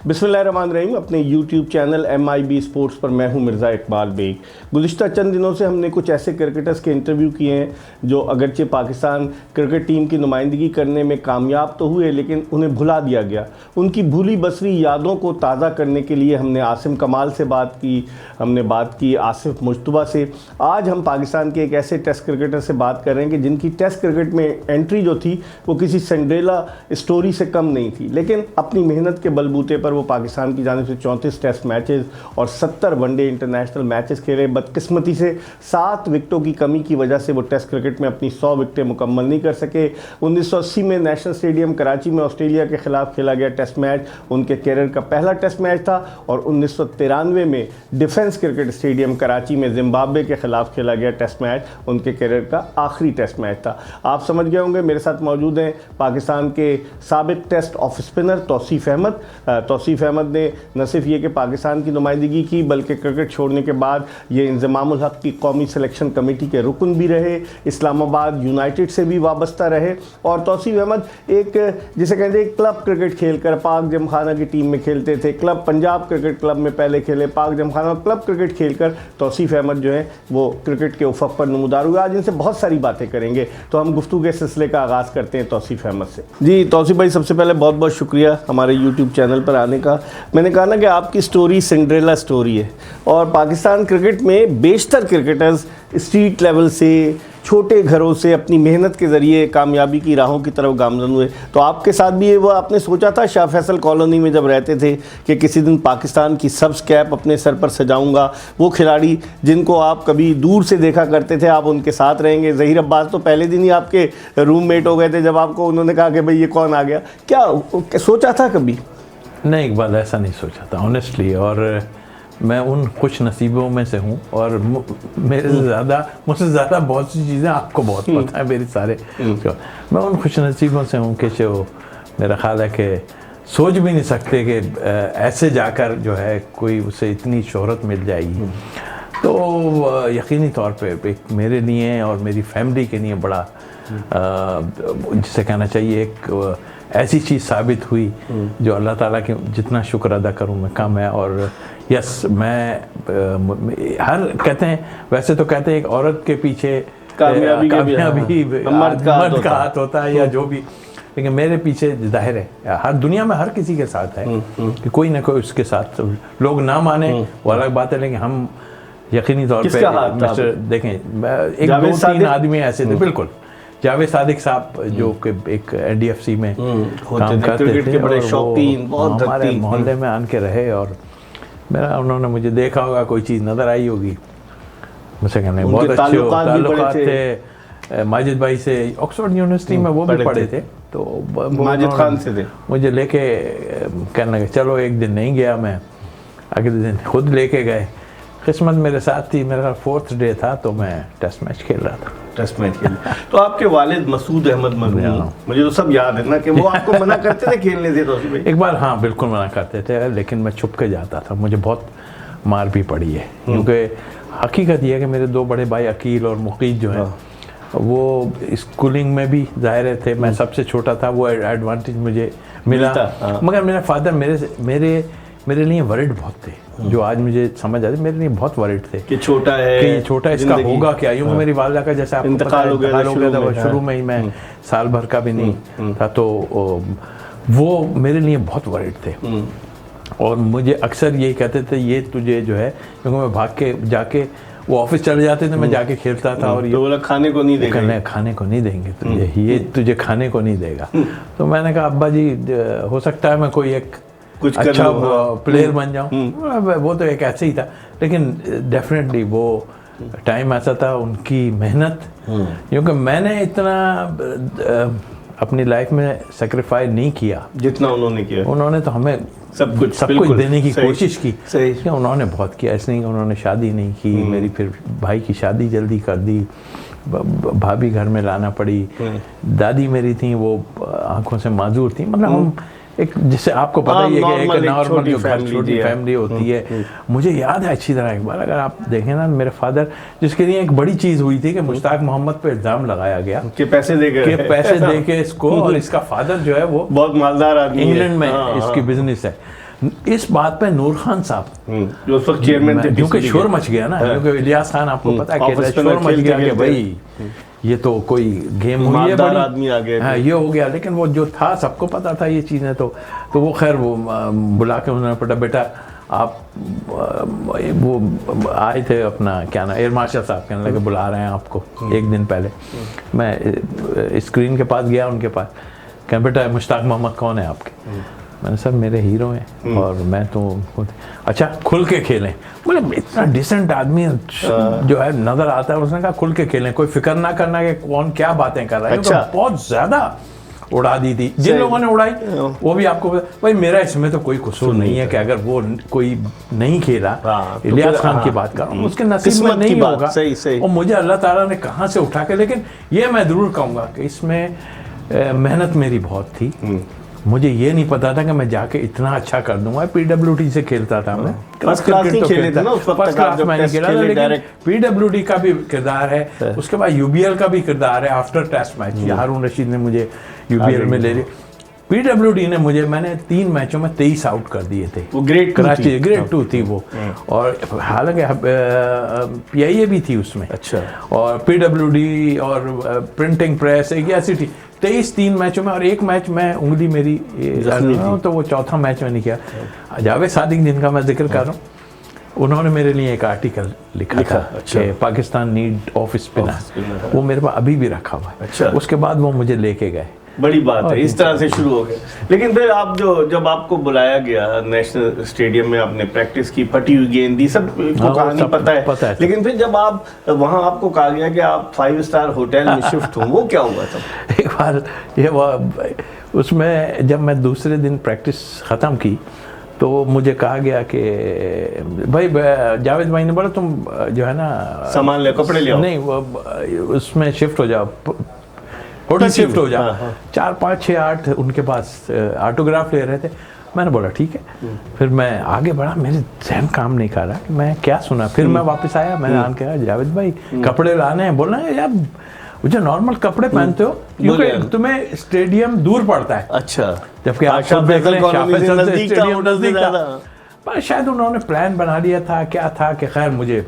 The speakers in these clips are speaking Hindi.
बिस्मिल्लाहिर्रहमानिर्रहीम। अपने YouTube चैनल MIB स्पोर्ट्स पर मैं हूं मिर्ज़ा इकबाल बेग। गुज़िश्ता चंद दिनों से हमने कुछ ऐसे क्रिकेटर्स के इंटरव्यू किए हैं जो अगरचे पाकिस्तान क्रिकेट टीम की नुमाइंदगी करने में कामयाब तो हुए, लेकिन उन्हें भुला दिया गया। उनकी भूली बसरी यादों को ताज़ा करने के लिए हमने आसिम कमाल से बात की, हमने बात की आसिफ मुश्तबा से। आज हम पाकिस्तान के एक ऐसे टेस्ट क्रिकेटर से बात करेंगे जिनकी टेस्ट क्रिकेट में एंट्री जो थी वो किसी सिंड्रेला स्टोरी से कम नहीं थी, लेकिन अपनी मेहनत के बलबूते पर वो पाकिस्तान की जानिब से 34 टेस्ट मैचेस और 70 वनडे इंटरनेशनल मैचेस खेले। बदकिस्मती से 7 विकेटों की कमी की वजह से वो टेस्ट क्रिकेट में अपनी 100 विकेटें मुकम्मल नहीं कर सके। 1980 में नेशनल स्टेडियम कराची में ऑस्ट्रेलिया के खिलाफ खेला गया टेस्ट मैच उनके कैरियर का पहला टेस्ट मैच था, और 1993 में डिफेंस क्रिकेट स्टेडियम कराची में जिम्बाब्वे के खिलाफ खेला गया टेस्ट मैच उनके कैरियर का आखिरी टेस्ट मैच था। आप समझ गए होंगे। मेरे साथ मौजूद हैं पाकिस्तान के साबिक test off spinner Tauseef Ahmed. Tauseef Ahmed ने न सिर्फ ये कि पाकिस्तान की नुमाइंदगी की, बल्कि क्रिकेट छोड़ने के बाद ये इंज़मामुल हक़ की कौमी सिलेक्शन कमेटी के रुकन भी रहे, इस्लामाबाद यूनाइटेड से भी वाबस्ता रहे। और तौसीफ अहमद एक जिसे कहते हैं क्लब क्रिकेट खेलकर पाक जमखाना की टीम में खेलते थे। क्लब पंजाब क्रिकेट क्लब में पहले खेले, पाक जमखाना क्लब क्रिकेट खेलकर तौसीफ अहमद जो है वो क्रिकेट के उफ़क़ पर नमूदार हुए। आज इनसे बहुत सारी बातें करेंगे, तो हम गुफ्तगू के सिलसिले का आगाज़ करते हैं तौसीफ अहमद से। जी तौसीफ भाई, सबसे पहले बहुत बहुत शुक्रिया हमारे यूट्यूब चैनल पर आने का। मैंने कहा ना कि आपकी स्टोरी सिंड्रेला स्टोरी है, और पाकिस्तान क्रिकेट में बेशतर क्रिकेटर्स स्ट्रीट लेवल से, छोटे घरों से अपनी मेहनत के ज़रिए कामयाबी की राहों की तरफ गामज़न हुए। तो आपके साथ भी ये वो आपने सोचा था शाह फैसल कॉलोनी में जब रहते थे कि किसी दिन पाकिस्तान की सब्ज़ कैप अपने सर पर सजाऊंगा, वो खिलाड़ी जिनको आप कभी दूर से देखा करते थे आप उनके साथ रहेंगे। ज़हीर अब्बास तो पहले दिन ही आपके रूममेट हो गए थे जब आपको उन्होंने कहा कि भाई ये कौन आ गया। क्या सोचा था कभी? नहीं, एक बार ऐसा नहीं सोचा था ऑनेस्टली, और मैं उन खुश नसीबों में से हूँ, और मुझसे ज़्यादा बहुत सी चीज़ें आपको बहुत पता है मेरी सारे। मैं उन खुश नसीबों से हूँ कि जो मेरा ख्याल है कि सोच भी नहीं सकते कि ऐसे जाकर जो है कोई उसे इतनी शोहरत मिल जाएगी। तो यकीनी तौर पे एक मेरे लिए और मेरी फैमिली के लिए बड़ा जिसे कहना चाहिए एक ऐसी चीज़ साबित हुई जो अल्लाह ताला के जितना शुक्र अदा करूँ मैं कम है। और यस, मैं हर कहते हैं, वैसे तो कहते हैं एक औरत के पीछे कामयाबी मर्द का हाथ होता है या जो भी, लेकिन मेरे पीछे जाहिर है हर दुनिया में हर किसी के साथ है कि कोई ना कोई उसके साथ, लोग ना माने वो अलग बात है, लेकिन हम यकीनी तौर पे देखें एक 2-3 आदमी ऐसे थे। बिल्कुल, जावेद सादिक साहब जो कि एक NDFC में काम करते थे, बड़े शौकीन, बहुत हमारे मोहल्ले में आन के रहे, और मेरा उन्होंने मुझे देखा होगा, कोई चीज़ नज़र आई होगी, मुझसे कहने बहुत अच्छे ताल्लुकात थे। माजिद भाई से ऑक्सफोर्ड यूनिवर्सिटी में वो भी पढ़े थे, तो माजिद खान से थे। मुझे लेके कहने लगे चलो, एक दिन नहीं गया मैं, अगले दिन खुद लेके गए। किस्मत मेरे साथ थी, मेरा 4th डे था तो मैं टेस्ट मैच खेल रहा था। टेस्ट मैच खेल तो आपके वालिद मसूद अहमद मरहूम, मुझे तो सब याद है ना कि वो आपको मना करते थे खेलने से। तो एक बार हाँ बिल्कुल मना करते थे, लेकिन मैं छुप के जाता था। मुझे बहुत मार भी पड़ी है, क्योंकि हकीकत यह है कि मेरे 2 बड़े भाई अकील और मुकीद जो है वो स्कूलिंग में भी ज़ाहिर थे, मैं सबसे छोटा था, वो एडवांटेज मुझे मिला। मगर मेरा फादर मेरे लिए वरिड बहुत थे, जो आज मुझे समझ आती, मेरे लिए बहुत वरिड थे कि छोटा है, कि छोटा इसका होगा क्या। यूँ मेरी वालिदा का जैसे आपको इंतकाल हो गया था शुरू में ही, मैं साल भर का भी नहीं था, तो वो मेरे लिए बहुत वरिड थे। और मुझे अक्सर यही कहते थे ये तुझे जो है, क्योंकि मैं भाग के जाके वो ऑफिस चले जाते थे, मैं जाके खेलता था, और ये खाने को नहीं देंगे, खाने को नहीं देंगे तुझे, ये तुझे खाने को नहीं देगा। तो मैंने कहा अब्बा जी हो सकता है मैं कोई एक कुछ अच्छा प्लेयर बन जाऊं। वो तो एक ऐसे ही था, लेकिन डेफिनेटली वो टाइम ऐसा था, उनकी मेहनत, क्योंकि मैंने इतना अपनी लाइफ में सेक्रीफाई नहीं किया जितना उन्होंने किया। उन्होंने तो हमें सब कुछ देने की कोशिश की। सही, उन्होंने बहुत किया। ऐसे नहीं कि उन्होंने शादी नहीं की, मेरी फिर भाई की शादी जल्दी कर दी, भाभी घर में लाना पड़ी, दादी मेरी थी वो आंखों से माजूर थी। मतलब हम एक, जिससे आपको पता ही है कि एक नॉर्मल जो घर छोटी फैमिली होती है। मुझे याद है अच्छी तरह, एक बार अगर आप देखें ना, मेरे फादर, जिसके लिए एक बड़ी चीज़ हुई थी कि मुश्ताक मोहम्मद पे इल्ज़ाम लगाया गया कि पैसे दे के इसको, और इसका फादर जो है वो बहुत मालदार आदमी, इंग्लैंड में इसकी बिजनेस है, इस बात पे नूर खान साहब जो उस वक्त चेयरमैन थे, क्योंकि शोर मच गया ना, क्योंकि इलियास खान आपको पता है कि शोर मच गया कि भाई ये तो कोई गेम हुई है, बड़ी आदमी आ गए, हाँ ये हो गया। लेकिन वो जो था सबको पता था ये चीज़ें, तो वो खैर वो बुला के उन्होंने पता बेटा आप वो आए थे अपना क्या ना एयर मार्शल साहब कहने लगे बुला रहे हैं आपको एक दिन पहले। मैं स्क्रीन के पास गया उनके पास, कह बेटा मुश्ताक मोहम्मद कौन है आपके? मैंने सर मेरे हीरो हैं और मैं तो अच्छा खुल के खेलें। बोले इतना डिसेंट आदमी जो है नजर आता है, उसने कहा खुल के खेलें, कोई फिक्र ना करना कि कौन क्या बातें कर रहा है। अच्छा। तो बहुत ज्यादा उड़ा दी थी जिन लोगों ने उड़ाई, वो भी आपको भाई मेरा इसमें तो कोई कसूर नहीं है कि अगर वो कोई नहीं खेला, इलियास खान की बात कर रहा हूँ, उसके नसीब में नहीं होगा। और मुझे अल्लाह ताला ने कहाँ से उठा के, लेकिन ये मैं जरूर कहूँगा कि इसमें मेहनत मेरी बहुत थी। मुझे ये नहीं पता था कि मैं जाके इतना अच्छा कर दूंगा। पीडब्ल्यूडी से खेलता था मैं, फर्स्ट क्लास नहीं खेले थे ना उस वक्त, फर्स्ट क्लास मैंने खेला था, लेकिन पीडब्ल्यूडी का भी किरदार है, उसके बाद यूबीएल का भी किरदार है। आफ्टर टेस्ट मैच हारून रशीद ने मुझे यूबीएल में ले लिया, पीडब्ल्यूडी ने मुझे, मैंने 3 मैचों में 23 आउट कर दिए थे। वो ग्रेड कराची ग्रेड 2 थी वो, और हालांकि पीआईए भी थी उसमें। अच्छा। और पीडब्ल्यूडी और प्रिंटिंग प्रेस एक ऐसी थी। 23 मैचों में, और एक मैच में उंगली मेरी तो वो चौथा मैच में नहीं किया। जावेद सादिक जिनका मैं जिक्र कर रहा हूँ, उन्होंने मेरे लिए एक आर्टिकल लिखा था कि पाकिस्तान नीड ऑफ स्पिनर, वो मेरे पास अभी भी रखा हुआ है। अच्छा। उसके बाद वो मुझे लेके गए। बड़ी बात है, इस तरह से शुरू हो गया। लेकिन फिर आप जब आपको बुलाया गया नेशनल स्टेडियम में, आपने प्रैक्टिस की, फटी हुई गेंद दी, सब को कहानी पता है। लेकिन फिर जब आप वहाँ आपको कहा गया कि आप 5 स्टार होटल में शिफ्ट हो, वो क्या हुआ तब? एक बार ये उसमें जब मैं दूसरे दिन प्रैक्टिस ख़त्म की तो मुझे कहा गया कि भाई जावेद भाई ने बोला तुम जो है ना सामान ले, कपड़े ले आओ। नहीं, उसमें शिफ्ट हो जाओ, होटल शिफ्ट हो जाओ। 4, 5, 6, 8 उनके पास ऑटोग्राफ ले रहे थे। मैंने बोला ठीक है। फिर मैं आगे बढ़ा, मेरे जहन काम नहीं कर रहा कि मैं क्या सुना। फिर मैं वापस आया, मैंने आन कहा जावेद भाई कपड़े लाने हैं। बोलना है यार मुझे नॉर्मल कपड़े पहनते हो क्योंकि तुम्हें स्टेडियम दूर पड़ता है। अच्छा। जबकि आप स्टेडियम नजदीक था, पर शायद उन्होंने प्लान बना लिया था, क्या था कि खैर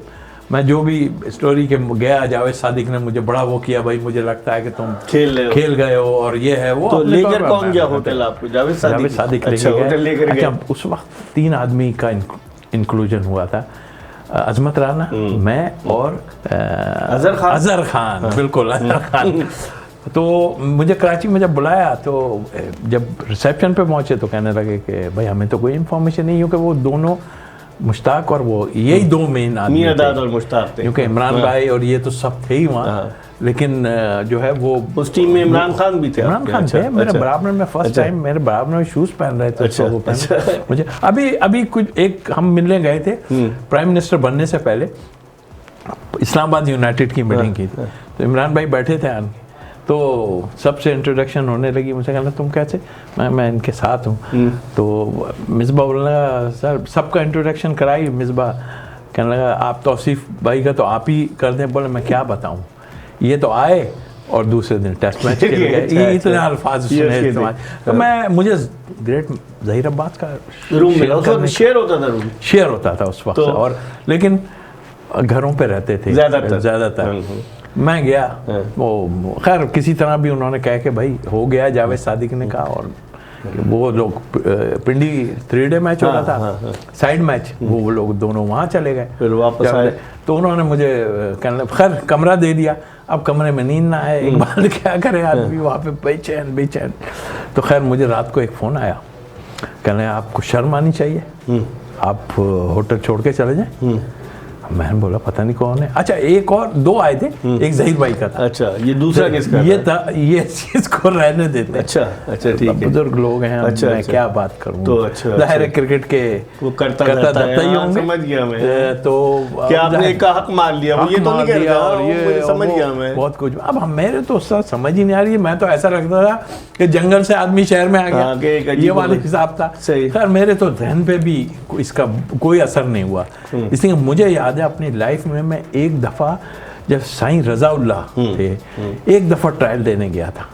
मैं जो भी स्टोरी के गया, जावेद सादिक ने मुझे बड़ा वो किया, भाई मुझे लगता है कि तुम खेल गए हो और ये है वो। तो लेकर कौन गया होटल आपको? जावेद सादिक लेके गए। अच्छा, उस वक्त 3 आदमी का इंक्लूजन हुआ था, अजमत राना, मैं और अजहर खान। बिल्कुल अजहर खान। तो मुझे कराची में जब बुलाया तो जब रिसेप्शन पे पहुंचे तो कहने लगे कि भाई हमें तो कोई इन्फॉर्मेशन नहीं, क्योंकि वो दोनों मुश्ताक और वो यही 2 मेन आदमी थे, और मुश्ताक थे, क्योंकि इमरान भाई और ये तो सब थे ही वहाँ। लेकिन जो है वो उस टीम में इमरान खान भी थे। इमरान खान थे मेरे बराबर में, फर्स्ट टाइम मेरे बराबर में शूज पहन रहे थे। मुझे अभी कुछ एक हम मिलने गए थे प्राइम मिनिस्टर बनने से पहले, इस्लामाबाद यूनाइटेड की मीटिंग की थी। तो इमरान भाई बैठे थे, तो सबसे इंट्रोडक्शन होने लगी। मुझे कहना तुम कैसे? मैं इनके साथ हूँ। तो मिसबा बोलना सर सबका इंट्रोडक्शन कराई। मिसबा कहने लगा आप तौसीफ भाई का तो आप ही कर दें। बोले मैं क्या बताऊँ, ये तो आए और दूसरे दिन टेस्ट मैच खेल गए, इतने अल्फाज सुने। तो मुझे ग्रेट ज़हीर अब्बास का रूम मिला, शेयर होता था उस वक्त। और लेकिन घरों पे रहते थे ज़्यादातर। मैं गया, वो खैर किसी तरह भी उन्होंने कहा कि भाई हो गया, जावेद सादिक ने कहा। और वो लोग पिंडी 3 डे मैच हो रहा था, साइड मैच, वो लोग दोनों वहाँ चले गए। फिर वापस आए तो उन्होंने मुझे कहने खैर कमरा दे दिया। अब कमरे में नींद ना आए, एक बार क्या करे आदमी वहाँ पे बेचैन। तो खैर मुझे रात को एक फ़ोन आया, कहने आपको शर्म आनी चाहिए, आप होटल छोड़ के चले जाएं। मैंने बोला पता नहीं कौन है। अच्छा, एक और 2 आए थे, एक ज़हीर भाई का था। अच्छा, ये दूसरा किसका? ये था, ये इसको रहने देते। अच्छा ठीक है, बुजुर्ग लोग हैं। मैं क्या बात करूं। तो अच्छा, ज़ाहिर है क्रिकेट के वो करता ही होंगे। समझ गया मैं। तो क्या आपने एक हक मान लिया, ये तो नहीं कह रहा, और ये समझ गया मैं बहुत कुछ। अब मेरे तो समझ ही नहीं आ रही है। मैं तो ऐसा लगता था कि जंगल से आदमी शहर में आ गया, ये वाला हिसाब था। खैर मेरे तो जहन पे भी इसका कोई असर नहीं हुआ। इसलिए मुझे याद है अपनी लाइफ में, मैं एक दफ़ा जब साईं रजाउल्लाह थे, एक दफ़ा ट्रायल देने गया था।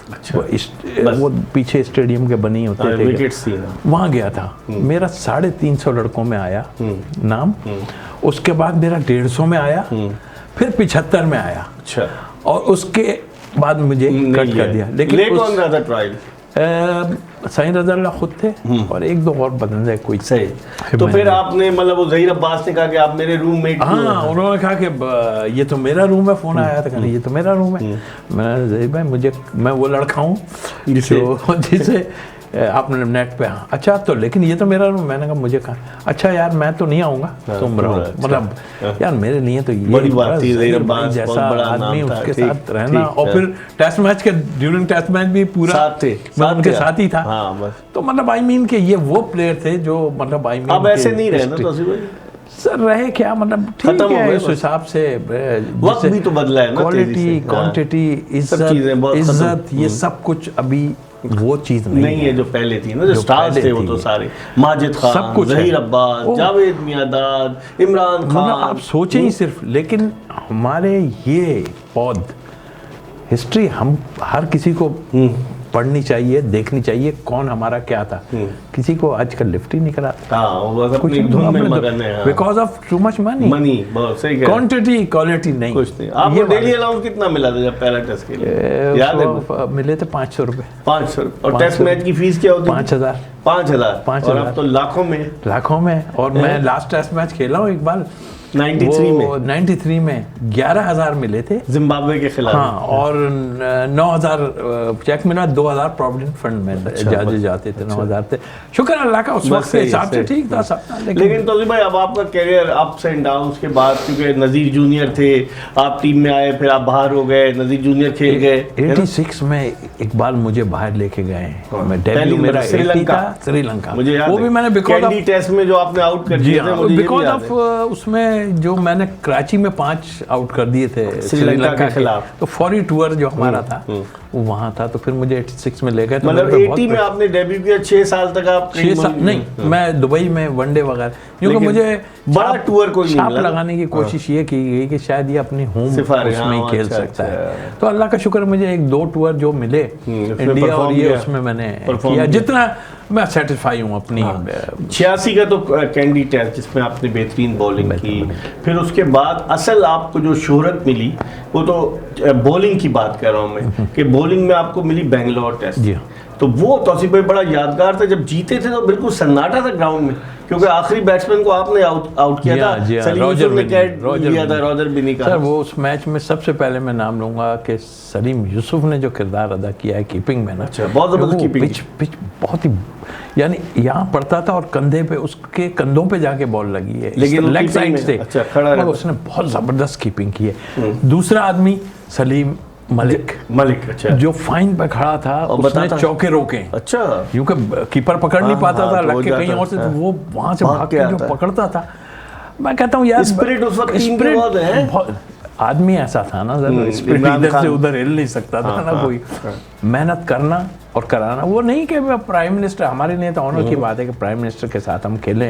वो पीछे स्टेडियम के बनी होते थे, वहाँ गया था। मेरा 350 लड़कों में आया नाम, उसके बाद मेरा 150 में आया, फिर 75 में आया। अच्छा। और उसके बाद मुझे कट कर दिया। लेकिन कौन रहा था ट्रायल? साईं रज़ा खुद थे और एक दो और बंदे कोई। सही। तो फिर आपने मतलब वो ज़हीर अब्बास ने कहा कि आप मेरे रूममेट। हाँ, उन्होंने कहा कि ये तो मेरा रूम है। फ़ोन आया था, कहना ये तो मेरा रूम है। मैंने ज़हीर भाई मैं वो लड़का हूँ जिसे आपने नेट पे। हाँ, अच्छा, तो लेकिन ये तो मेरा रूम। मैंने कहा मुझे कहा, अच्छा यार मैं तो नहीं आऊँगा, तुम रहो। मतलब यार मेरे लिए तो ये बड़ी बात थी, जैसा आदमी उसके साथ रहना। और फिर टेस्ट मैच के ड्यूरिंग टेस्ट मैच भी पूरा मैं उनके साथ ही था। तो मतलब आई मीन के ये वो प्लेयर थे जो मतलब आई मीन अब ऐसे नहीं रहे ना सर, रहे क्या मतलब ठीक है उस हिसाब से। वक्त भी तो बदला है ना, क्वालिटी, क्वांटिटी, इज्जत, ये सब कुछ अभी वो चीज नहीं है जो पहले थी ना, जो स्टार्स थे वो तो सारे माजिद खान, सब कुछ, ज़हीर अब्बास, जावेद मियांदाद, इमरान खान। आप सोचें ही सिर्फ। लेकिन हमारे ये पौध हिस्ट्री हम हर किसी को पढ़नी चाहिए, देखनी चाहिए कौन हमारा क्या था। किसी को आजकल लिफ्ट ही निकला because of too much money. Quantity quality नहीं। कुछ नहीं। आपको डेली अलाउंस कितना मिला था जब पहला टेस्ट के लिए? याद है? मिले थे 500 रुपए। 500। और टेस्ट मैच की फीस क्या होती? 5000। 5000। और अब तो लाखों में। और मैं लास्ट टेस्ट मैच खेला हूँ एक बार 93 में 11,000 मिले थे जिम्बाब्वे के खिलाफ। हाँ, और 9,000 चेक मिला, 2,000 प्रोविडेंट फंड में जाते थे। 9,000 थे। शुक्र अल्लाह का, उस वक्त के हिसाब से ठीक था सब। लेकिन तौसीफ भाई अब आपका करियर अप्स एंड डाउन्स के बाद, क्योंकि नज़ीर जूनियर थे, आप टीम में आए, फिर आप बाहर हो गए, नज़ीर जूनियर खेल गए। 86 में इकबाल मुझे बाहर लेके गए। मैं डेब्यू मेरा श्रीलंका। मुझे याद वो भी मैंने कैंडी टेस्ट में जो आपने आउट कर दिए थे, बिकॉज ऑफ उसमें जो मैंने कराची में 5 आउट कर दिए थे श्रीलंका के खिलाफ। तो फॉरी टूर जो हमारा था वो वहाँ था। तो फिर मुझे 86 में ले गए। मतलब 80 में आपने डेब्यू किया, 6 साल तक आप 6 साल नहीं, मैं दुबई में वनडे वगैरह, क्योंकि मुझे बड़ा टूर कोई छाप लगाने की कोशिश ये की गई कि शायद ये अपनी होम उसमें ही खेल सकता है। तो अल्लाह का शुक्र मुझे 1-2 टूर जो मिले इंडिया और ये, उसमें मैंने किया जितना मैं सेटिस्फाई हूँ अपनी। 86 का तो कैंडी टेस्ट जिसमें आपने बेहतरीन बॉलिंग की। फिर उसके बाद असल आपको जो शोहरत मिली वो तो बॉलिंग की बात कर रहा हूँ मैं, कि बॉलिंग में आपको मिली बेंगलोर टेस्ट। तो वो तौसीफ भाई बड़ा यादगार था। जब जीते थे तो बिल्कुल सन्नाटा था ग्राउंड में, क्योंकि आखिरी बैट्समैन को आपने आउट किया था। सलीम यूसुफ ने कैच लिया था, रॉजर बिनी का। सर वो उस मैच में सबसे पहले मैं नाम लूंगा कि सलीम यूसुफ ने जो किरदार अदा किया है कीपिंग में ना, बहुत जबरदस्त कीपिंग। पिच बहुत ही, यानी यहाँ पड़ता था और कंधे पे, उसके कंधों पे जाके बॉल लगी है, लेकिन लेग साइड से। अच्छा, उसने बहुत जबरदस्त कीपिंग की है। दूसरा आदमी सलीम मलिक। अच्छा, जो फाइन पे खड़ा था, उसने चौके रोके। अच्छा, क्योंकि कीपर पकड़ नहीं पाता था, लग के कहीं और से, तो वो वहां से भाग के जो पकड़ता था। मैं कहता हूँ यार स्पिरिट उस वक्त टीम के बहुत है। आदमी ऐसा था ना सर, स्पिरिट इधर से उधर हिल नहीं सकता था ना कोई। मेहनत करना और कराना, वो नहीं कि प्राइम मिनिस्टर, हमारे लिए तो ऑनर की बात है कि प्राइम मिनिस्टर के साथ हम खेले।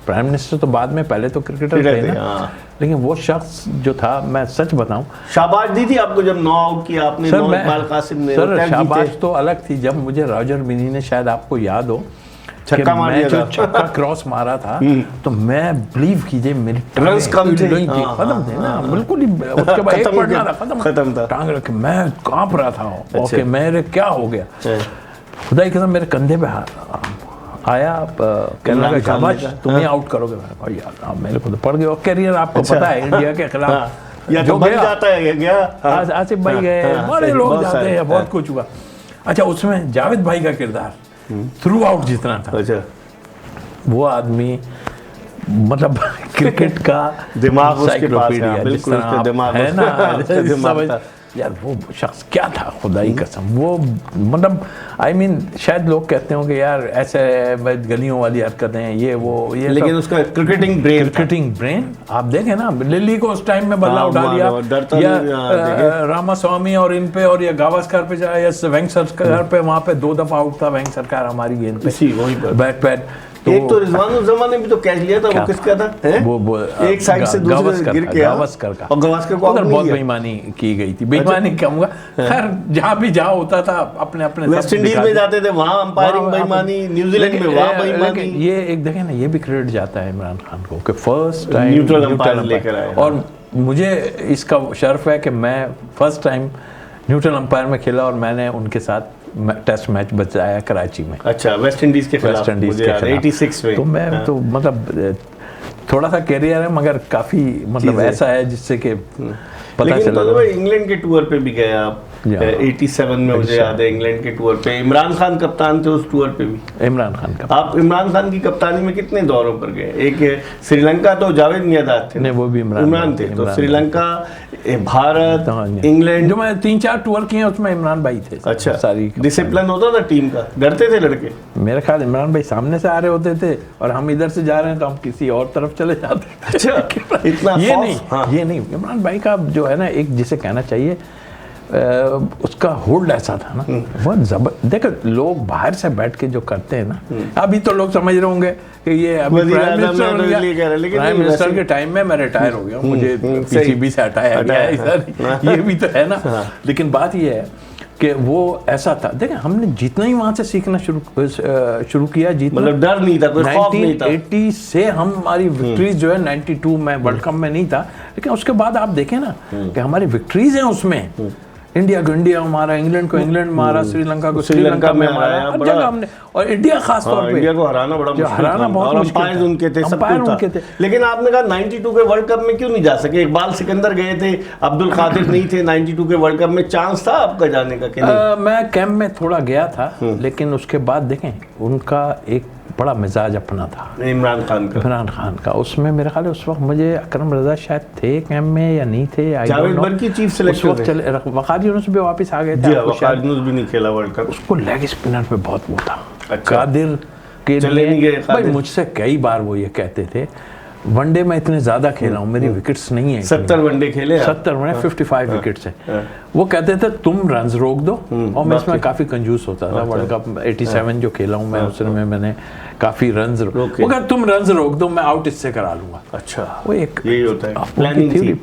प्राइम मिनिस्टर तो बाद में, पहले तो क्रिकेटर थे ना। लेकिन वो शख्स जो था, मैं सच बताऊं, शाबाश दी थी आपको जब 9 आउट किया आपने। इकबाल कासिम ने। सर शाबाश तो अलग थी, जब मुझे रॉजर बिनी ने, शायद आपको याद हो, छक्का मार दिया था, छक्का क्रॉस मारा था, तो मैं बिलीव कीजिए मेरी रन्स कम थे, खत्म थे ना बिल्कुल ही। उसके बाद एक पड़ना था, खत्म था, टांग रख के मैं कांप रहा था। ओके, मेरे क्या हो गया, खुदा की कसम मेरे कंधे पे हाथ आया। कहने लगा शाबाश तुम ही आउट करोगे। मैंने कहा यार मेरे को तो पड़ गया। कैरियर आपको पता है इंडिया के खिलाफ या जो बन जाता है गया। आसिफ भाई गए, बड़े लोग जाते हैं, बहुत कुछ हुआ। अच्छा, उसमें जावेद भाई का किरदार थ्रू आउट जितना था। अच्छा, वो आदमी मतलब क्रिकेट का दिमाग उसके पास है, बिल्कुल उसके दिमाग है ना यार। वो शख्स क्या था, खुदाई कसम। वो मतलब आई मीन शायद लोग कहते हो कि यार ऐसे गलियों वाली हरकतें हैं ये वो ये, लेकिन उसका क्रिकेटिंग ब्रेन आप देखें ना, दिल्ली को उस टाइम में बदलाव डालिया या रामास्वामी और इन पे, और ये गावस्कर पे या वेंग सरकार पे, वहाँ पे 2 दफा आउट था वेंग सरकार हमारी गेंद पे, वहीं पर बैट एक तो रिजवानुज़्ज़मा ने भी तो कैच लिया था, वो किसका था? वो एक साइड से दूसरे गिर के गावस्कर का, और गावस्कर को उधर बहुत बेईमानी की गई थी। बेईमानी कहूँगा, खैर जहाँ भी जहाँ होता था अपने अपने वेस्ट इंडीज में जाते थे वहाँ अंपायरिंग बेईमानी, न्यूजीलैंड में वहाँ बेईमानी। ये एक देखें ना, ये भी क्रेडिट जाता है इमरान खान को कि फर्स्ट टाइम न्यूट्रल अंपायर लेकर आए। और मुझे इसका शर्फ है कि मैं फर्स्ट टाइम न्यूट्रल अंपायर में खेला और मैंने उनके साथ टेस्ट मैच बचाया कराची में। अच्छा, वेस्ट इंडीज के खिलाफ, वेस्ट इंडीज के खिलाफ 86 में। तो मैं तो मतलब थोड़ा सा कैरियर है मगर काफी मतलब ऐसा है जिससे कि पता चला। लेकिन इंग्लैंड के टूर पे भी गए आप 87 में, मुझे याद है इंग्लैंड के टूर पे इमरान खान कप्तान थे उस टूर पे भी। इमरान खान का आप इमरान खान की कप्तानी में कितने दौरों पर गए? एक श्रीलंका तो जावेद मियांदाद थे, नहीं वो भी इमरान थे, तो श्रीलंका, भारत, इंग्लैंड, जो मैं 3-4 टूर किए उसमें इमरान भाई थे। अच्छा, सारी डिसिप्लिन होता था टीम का, डरते थे लड़के? मेरे ख्याल इमरान भाई सामने से आ रहे होते थे और हम इधर से जा रहे हैं तो हम किसी और तरफ चले जाते। अच्छा, इतना ये नहीं, हाँ। ये नहीं, इमरान भाई का जो है ना, एक जिसे कहना चाहिए उसका होल्ड ऐसा था ना, बहुत जबर। देखो लोग बाहर से बैठ के जो करते हैं ना, अभी तो लोग समझ रहे होंगे कि ये अभी प्राइम मिनिस्टर के टाइम में मैं रिटायर हो गया, मुझे पीसीबी से हटाया गया, ये भी तो है ना। लेकिन बात ये है कि वो ऐसा था, देखें हमने जितना ही वहां से सीखना शुरू किया, जितना मतलब डर नहीं था, कोई खौफ नहीं था। 1980 से हमारी विक्ट्रीज जो है, 92 में वर्ल्ड कप में नहीं था, लेकिन उसके बाद आप देखें ना कि हमारी विक्ट्रीज हैं उसमें, इंडिया को इंडिया मारा, इंग्लैंड को इंग्लैंड मारा, श्रीलंका को श्रीलंका में मारा, हर जगह हमने, और इंडिया खास तौर पे इंडिया को हराना बड़ा मुश्किल था, बहुत मुश्किल था, उनके थे, सब कुछ था। लेकिन आपने कहा 92 के वर्ल्ड कप में क्यों नहीं जा सके? इकबाल सिकंदर गए थे, अब्दुल कादिर नहीं थे 92 के वर्ल्ड कप में, चांस था आपका जाने का कि नहीं? मैं कैंप में थोड़ा गया था, लेकिन उसके बाद देखें उनका एक बड़ा मिजाज अपना था, इमरान खान का। उसमें मेरे ख्याल उस वक्त मुझे अकरम रजा शायद थे कैंप में या नहीं थे, जावेद बर्की चीफ सेलेक्टर थे, वक़ार यूनुस भी वापस आ गए थे, वक़ार यूनुस भी नहीं खेला वर्ल्ड कप। उसको लेग स्पिनर पे बहुत वो था। अच्छा। कादिर के लिए भाई मुझसे कई बार वो ये कहते थे, वनडे में इतने ज्यादा खेला हूँ, मेरी विकेट्स नहीं है, 70 वनडे खेले, 70 वनडे 55 विकेट्स है। वो कहते थे तुम रन्स रोक दो, और मैं इसमें काफी कंजूस होता था। वर्ल्ड कप 87 जो खेला हूँ मैं, उसमें मैंने काफी रन्स वो कहा तुम रन्स रोक दो, मैं आउट इससे करा लूंगा। अच्छा, वो एक यही होता है,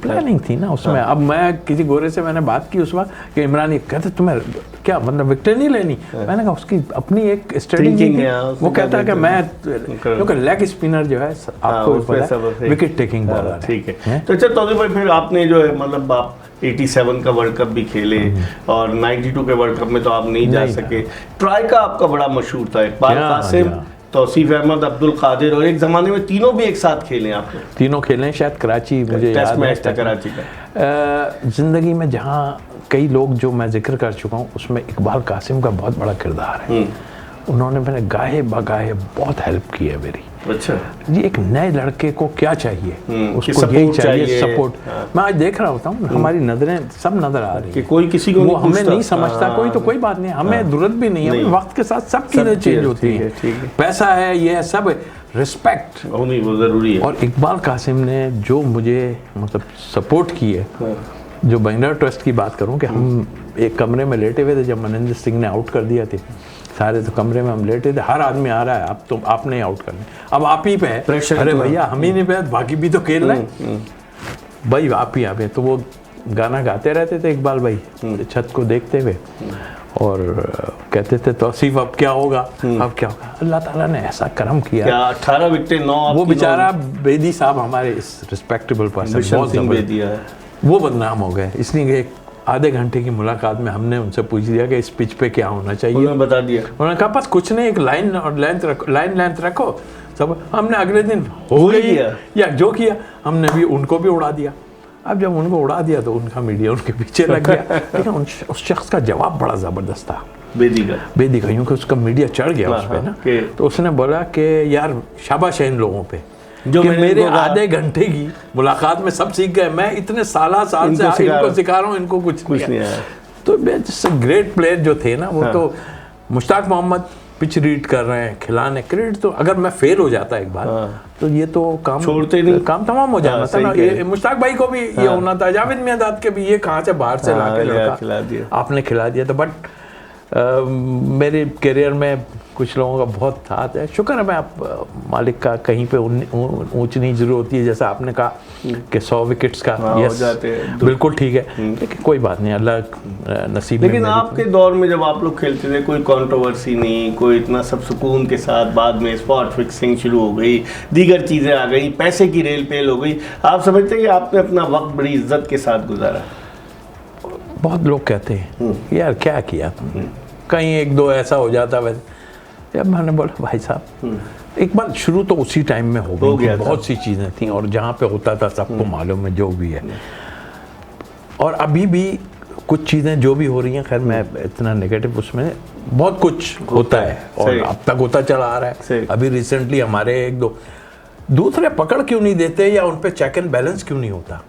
प्लानिंग थी ना उसमें। अब मैं किसी गोरे से मैंने बात की उस वक्त कि इमरान ये कहते तुम्हें क्या मतलब विकेट नहीं लेनी, मैंने कहा उसकी अपनी एक स्ट्रेटेजी थी। वो कहता है कि मैं क्योंकि लेग स्पिनर जो है आपको पता है विकेट टेकिंग बॉलर है। ठीक है, तो अच्छा तौसीफ भाई, फिर आपने जो है मतलब आप 87 का वर्ल्ड कप भी खेले और 92 के वर्ल्ड कप में तो आप नहीं जा सके। ट्राई का आपका बड़ा मशहूर था, इकबाल कासिम, तौसीफ अहमद, अब्दुल कादिर, और एक जमाने में तीनों भी एक साथ खेले आपने। तीनों खेले हैं शायद कराची, मुझे टेस्ट मैच था कराची का। जिंदगी में जहाँ कई लोग जो मैं जिक्र कर चुका हूँ उसमें इकबाल कासिम का बहुत बड़ा किरदार है। उन्होंने मैंने गाहे बगाहे बहुत हेल्प की है मेरी। अच्छा, जी एक नए लड़के को क्या चाहिए, उसको यही चाहिए सपोर्ट। मैं आज देख रहा होता हूँ हमारी नजरें सब नजर आ रही है, कोई किसी को वो हमें नहीं समझता कोई, तो कोई बात नहीं, हमें जरूरत भी नहीं है, वक्त के साथ सब चीजें चेंज होती हैं, पैसा है ये है सब, रिस्पेक्ट वो जरूरी है। और इकबाल कासिम ने जो मुझे मतलब सपोर्ट की है, जो बैंगलोर ट्रस्ट की बात करूं कि हम एक कमरे में लेटे हुए थे जब मनिंदर सिंह ने आउट कर दिया थे, सारे तो कमरे में हम लेटे थे, हर आदमी आ रहा है, अब तो आपने आउट करना, अब आप ही पे है प्रेशर, अरे भैया हम ही नहीं पे, बाकी भी तो खेल रहे हैं भाई, आप ही पे। तो वो गाना गाते रहते थे इकबाल भाई छत को देखते हुए, और कहते थे तौसीफ अब क्या होगा, अब क्या होगा। अल्लाह ताला ने ऐसा करम किया, 18 विकेट 9, वो बेचारा बेदी साहब हमारे इस रिस्पेक्टेबल पर्सन बहुत जबरदस्त, वो बदनाम हो गए, इसलिए आधे घंटे की मुलाकात में हमने उनसे पूछ दिया कि इस पिच पे क्या होना चाहिए, उन्होंने बता दिया, उन्होंने कहा बस कुछ नहीं, एक लाइन और लेंथ रखो सब। हमने अगले दिन हो गई या जो किया, हमने भी उनको भी उड़ा दिया। अब जब उनको उड़ा दिया तो उनका मीडिया उनके पीछे लग गया, लेकिन उस शख्स का जवाब बड़ा जबरदस्त था, बेदी का, क्योंकि उसका मीडिया चढ़ गया उस पर ना, तो उसने बोला कि यार शाबाश है इन लोगों पे जो मेरे आधे घंटे की मुलाकात में सब सीख गए, मैं इतने साल से इनको सिखा रहा हूँ, इनको कुछ नहीं आया। तो ग्रेट प्लेयर जो थे ना वो तो मुश्ताक मोहम्मद पिच रीड कर रहे हैं, खिलाने क्रेडिट, तो अगर मैं फेल हो जाता एक बार तो ये तो काम छोड़ते नहीं, काम तमाम हो जाना था ना। ये मुश्ताक भाई को भी ये होना था, जावेद मियांदाद के भी, ये कहाँ से बाहर से ला के आपने खिला दिया। तो बट मेरे करियर में कुछ लोगों का बहुत साथ है। शुक्र है मैं आप मालिक का, कहीं पे ऊंच नीच जरूर होती है, जैसा आपने कहा कि 100 विकेट्स का हो जाते हैं, बिल्कुल ठीक है, लेकिन कोई बात नहीं, अल्लाह नसीब। लेकिन आपके दौर में जब आप लोग खेलते थे कोई कंट्रोवर्सी नहीं, कोई इतना सब सुकून के साथ, बाद में स्पॉट फिक्सिंग शुरू हो गई, दीगर चीज़ें आ गई, पैसे की रेल पेल हो गई, आप समझते हैं कि आपने अपना वक्त बड़ी इज्जत के साथ गुजारा? बहुत लोग कहते हैं यार क्या किया तुमने, कहीं एक दो ऐसा हो जाता वैसे। यार मैंने बोला भाई साहब एक बार शुरू तो उसी टाइम में हो गई थी, बहुत सी चीज़ें थी और जहाँ पे होता था सबको मालूम है जो भी है, और अभी भी कुछ चीज़ें जो भी हो रही हैं, खैर मैं इतना नेगेटिव उसमें, बहुत कुछ होता है और अब तक होता चला आ रहा है। अभी रिसेंटली हमारे एक दो दूसरे पकड़ क्यों नहीं देते या उन पे चेक एंड बैलेंस क्यों नहीं होता?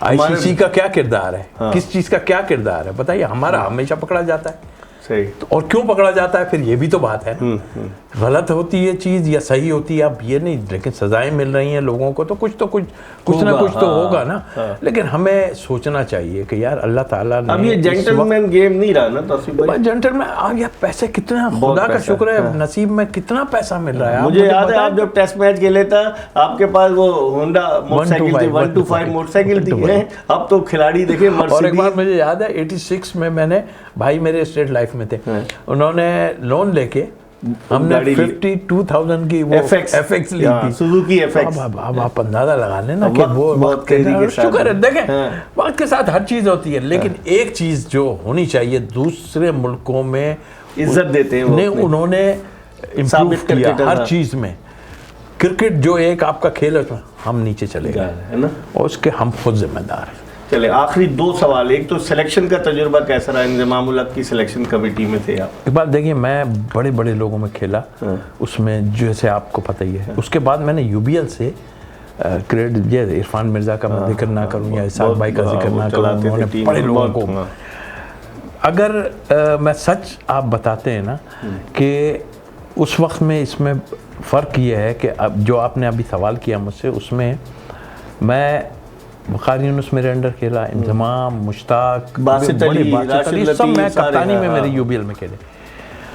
आईसीसी का क्या किरदार है, किस चीज़ का क्या किरदार है बताइए? हमारा हमेशा पकड़ा जाता है, सही। और क्यों पकड़ा जाता है फिर ये भी तो बात है ना। गलत होती है चीज़ या सही होती है अब ये नहीं, लेकिन सजाएं मिल रही हैं लोगों को तो कुछ ना कुछ तो होगा ना। लेकिन हमें सोचना चाहिए कि यार अल्लाह ताला ने, अब ये जेंटलमैन गेम नहीं रहा ना तौसीफ भाई। जेंटलमैन आ गया, पैसे कितना, खुदा का शुक्र है नसीब में कितना पैसा मिल रहा है। मुझे याद है आप जब टेस्ट मैच खेले था आपके पास वो होंडा मोटरसाइकिल थी, 125 मोटरसाइकिल थी, अब तो खिलाड़ी देखे मर्सिडीज। और एक बार मुझे याद है 86 में मैंने, भाई मेरे स्टेट लाइफ में थे, उन्होंने लोन लेके हमने 52,000 की वो FX ली थी, सुजुकी FX। अब आप अंदाजा लगा लेना कि वो बहुत तेजी के साथ, शुक्र है देखें वक्त के साथ हर चीज़ होती है, लेकिन एक चीज़ जो होनी चाहिए, दूसरे मुल्कों में इज्जत देते हैं ने उन्होंने इम्प्रूव किया हर चीज़ में। क्रिकेट जो एक आपका खेल है उसमें हम नीचे चले गए है ना, और उसके हम खुद जिम्मेदार हैं। चले आखिरी दो सवाल, एक तो सिलेक्शन का तजुर्बा कैसा रहा? इंज़मामुल हक की सिलेक्शन कमेटी में थे आप। एक बार देखिए मैं बड़े बड़े लोगों में खेला, उसमें जैसे आपको पता ही है, उसके बाद मैंने UBL से क्रेडिट, ये इरफान मिर्ज़ा का मैं जिक्र ना करूं या इसाक भाई का जिक्र ना करूं, उन्होंने बड़े लोगों को, अगर मैं सच आप बताते हैं ना कि उस वक्त में इसमें फ़र्क ये है कि अब जो आपने अभी सवाल किया मुझसे, उसमें मैं बुखारी यूनुस मेरे अंडर खेला, इंजमाम, मुश्ताक, बासित अली, सब मैं कप्तानी में मेरे UBL में खेले।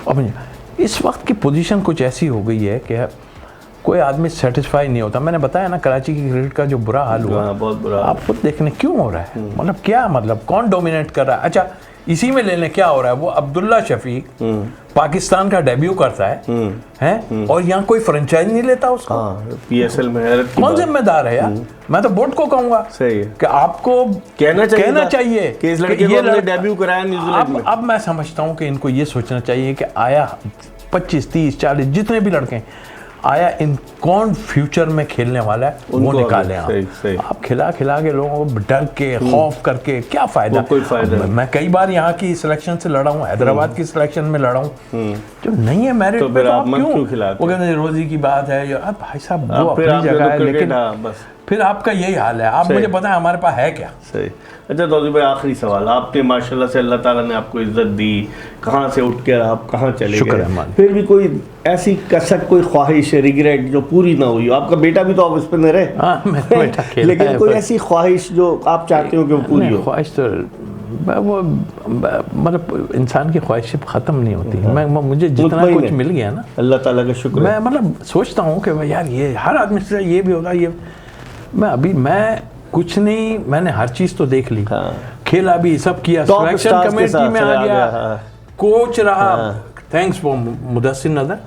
और इस वक्त की पोजीशन कुछ ऐसी हो गई है कि कोई आदमी सेटिस्फाई नहीं होता। मैंने बताया ना कराची की क्रिकेट का जो बुरा हाल हुआ, बहुत बुरा। आप खुद देखने क्यों हो रहा है, मतलब क्या, मतलब कौन डोमिनेट कर रहा है? अच्छा इसी में लेने क्या हो रहा है, वो अब्दुल्ला शफीक पाकिस्तान का डेब्यू करता है और यहाँ कोई फ्रेंचाइज नहीं लेता उसको। PSL में कौन जिम्मेदार है यार? मैं तो बोर्ड को कहूंगा कि आपको कहना चाहिए कि इस लड़के को हमने डेब्यू कराया न्यूजीलैंड में। अब मैं समझता हूँ कि इनको ये सोचना चाहिए कि आया 25, 30, 40 जितने भी लड़के हैं, आया इन कौन फ्यूचर में खेलने वाला है वो निकालें आप खिला के लोगों को डर के खौफ करके क्या फायदा? कोई फायदा। मैं कई बार यहाँ की सिलेक्शन से लड़ा हूँ, हैदराबाद की सिलेक्शन में लड़ा हूँ, जो नहीं है मेरिट तो पे तो आप क्यों खिलाते? वो कहते रोजी की बात है यार, भाई साहब वो अपनी जगह है, लेकिन बस फिर आपका यही हाल है। आप मुझे पता है हमारे पास है क्या। सही। अच्छा तौसीफ भाई आखिरी सवाल, आपने माशाल्लाह से अल्लाह ताला ने आपको इज्जत दी, कहाँ से उठ कर आप कहाँ चले गए, फिर भी कोई ऐसी कसक, कोई ख्वाहिश, रिग्रेट जो पूरी ना हुई हो? आपका बेटा भी तो ऑफ स्पिनर है लेकिन कोई ऐसी ख्वाहिश जो आप चाहते हो कि वो पूरी हो? ख्वाहिश तो वो मतलब इंसान की ख्वाहिशें ख़त्म नहीं होती। मुझे जितना कुछ मिल गया ना, अल्लाह ताला का शुक्र, मैं मतलब सोचता हूँ कि यार ये हर आदमी से ये भी होगा, ये मैं कुछ नहीं, मैंने हर चीज़ तो देख ली, खेला भी, सब किया, सिलेक्शन कमेटी में आ गया, कोच रहा, थैंक्स फॉर मुदस्सिर नज़र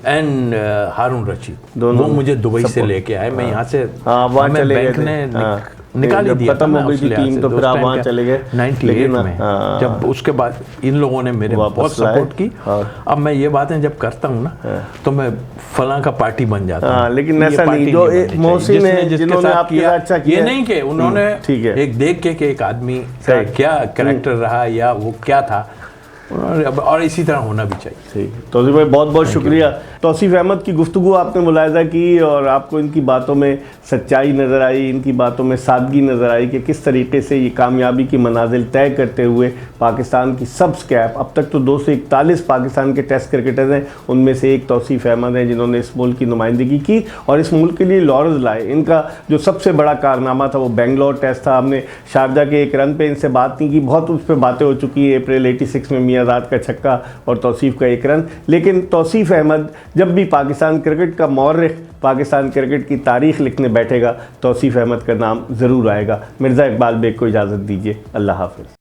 एंड हारून रशीद, वो मुझे दुबई से लेके आए। मैं यहाँ से बैंक ने निकाली दिया, खत्म हो गई थी टीम, तो फिर आप वहाँ चले गए 98 में। जब उसके बाद इन लोगों ने मेरे बहुत सपोर्ट की। अब मैं ये बातें जब करता हूँ ना तो मैं फलां का पार्टी बन जाता हूँ, लेकिन ऐसा नहीं जो मौसी ने जिन्होंने आपके साथ अच्छा किया, ये नहीं कि उन्होंने एक देख के कि एक आदमी का क्या कैरेक्टर रहा या वो क्या था, और इसी तरह होना भी चाहिए। सही। तौसीफ भाई बहुत बहुत शुक्रिया। तौसीफ अहमद की गुफ्तगू आपने मुलाहिज़ा की और आपको इनकी बातों में सच्चाई नज़र आई, इनकी बातों में सादगी नज़र आई कि किस तरीके से ये कामयाबी की मनाजिल तय करते हुए पाकिस्तान की सब स्कैप, अब तक तो 241 पाकिस्तान के टेस्ट क्रिकेटर्स हैं, उनमें से एक तौसीफ अहमद हैं जिन्होंने इस मुल्क की नुमाइंदगी की और इस मुल्क के लिए लॉरेंस लाए। इनका जो सबसे बड़ा कारनामा था वो बेंगलोर टेस्ट था। हमने शारजा के एक रन पे इनसे बात नहीं की, बहुत उस पर बातें हो चुकी है। अप्रैल 86 में आज़ाद का छक्का और तौसीफ़ का 1 रन। लेकिन तौसीफ़ अहमद जब भी पाकिस्तान क्रिकेट का मौर्रिख, पाकिस्तान क्रिकेट की तारीख़ लिखने बैठेगा, तौसीफ़ अहमद का नाम ज़रूर आएगा। मिर्ज़ा इकबाल बेग को इजाज़त दीजिए। अल्लाह हाफ़िज़।